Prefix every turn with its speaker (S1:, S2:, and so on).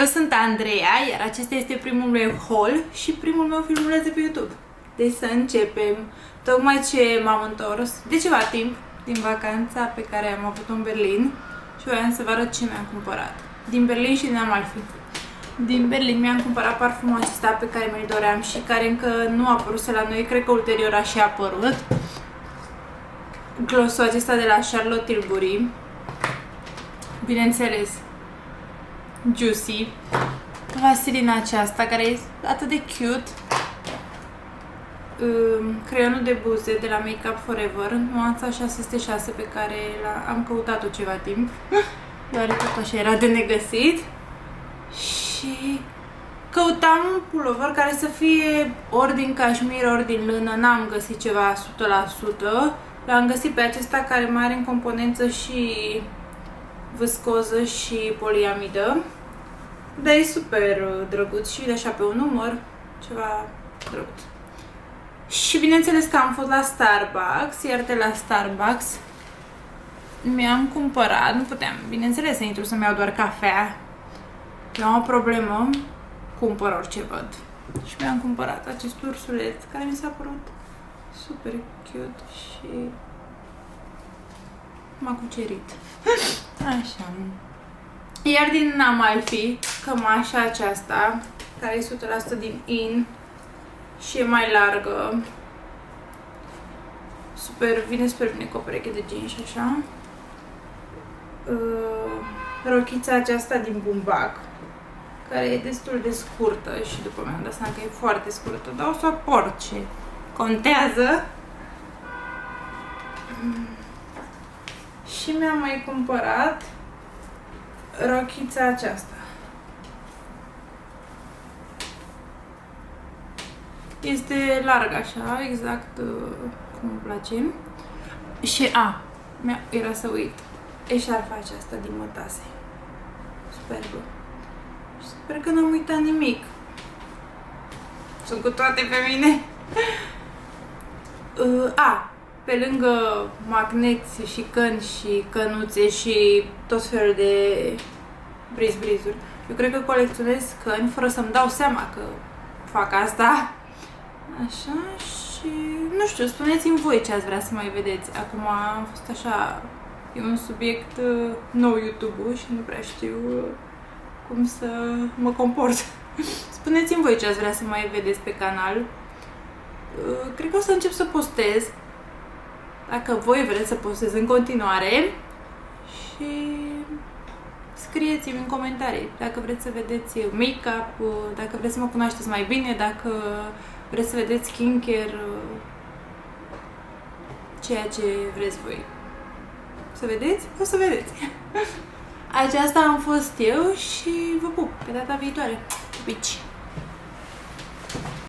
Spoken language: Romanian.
S1: Eu sunt Andreea, iar acesta este primul meu haul și primul meu filmuleț de pe YouTube. Deci să începem. Tocmai ce m-am întors de ceva timp din vacanța pe care am avut-o în Berlin și voiam să vă arăt ce mi-am cumpărat. Din Berlin și din Amalfi. Din Berlin mi-am cumpărat parfumul acesta pe care mi-l doream și care încă nu a apărut la noi, cred că ulterior a și apărut. Glossul acesta de la Charlotte Tilbury. Bineînțeles, Juicy. Vaselina aceasta care e atât de cute. Creionul de buze de la Make Up Forever, nuanța 606 pe care am căutat-o ceva timp, dar tot așa era de negăsit. Și căutam un pulover care să fie ori din cașmir, ori din lână, n-am găsit ceva 100%. L-am găsit pe acesta care mai are în componență și viscoză și poliamidă. Dar e super drăguț și așa pe un număr, ceva drăguț. Și bineînțeles că am fost la Starbucks, iar de la Starbucks mi-am cumpărat, nu puteam, bineînțeles, să intru să-mi iau doar cafea. Eu am o problemă, cumpăr orice văd. Și mi-am cumpărat acest ursuleț care mi s-a părut super cute și m-a cucerit. Așa. Iar din Amalfi, cămașa aceasta, care e 100% din in și e mai largă. Vine super bine cu o pereche de jeans și așa. Rochița aceasta din bumbac, care e destul de scurtă și după mi-am dat seama că e foarte scurtă, dar o să o port și contează. Și mi-am mai cumpărat rochița aceasta. Este largă așa, exact cum îmi place. Și era să uit, eșarfa aceasta din mătase. Superbă. Și sper că n-am uitat nimic. Sunt cu toate pe mine. Pe lângă magneți și căni și cănuțe și tot felul de brizuri. Eu cred că colecționez căni fără să-mi dau seama că fac asta. Așa și nu știu, spuneți-mi voi ce ați vrea să mai vedeți. Acum am fost așa, e un subiect nou YouTube-ul și nu prea știu cum să mă comport. Spuneți-mi voi ce ați vrea să mai vedeți pe canal. Cred că o să încep să postez, dacă voi vreți să postez în continuare, și scrieți-mi în comentarii dacă vreți să vedeți make-up, dacă vreți să mă cunoașteți mai bine, dacă vreți să vedeți skincare, ceea ce vreți voi să vedeți, o să vedeți. Aceasta am fost eu și vă pup pe data viitoare. Pupici!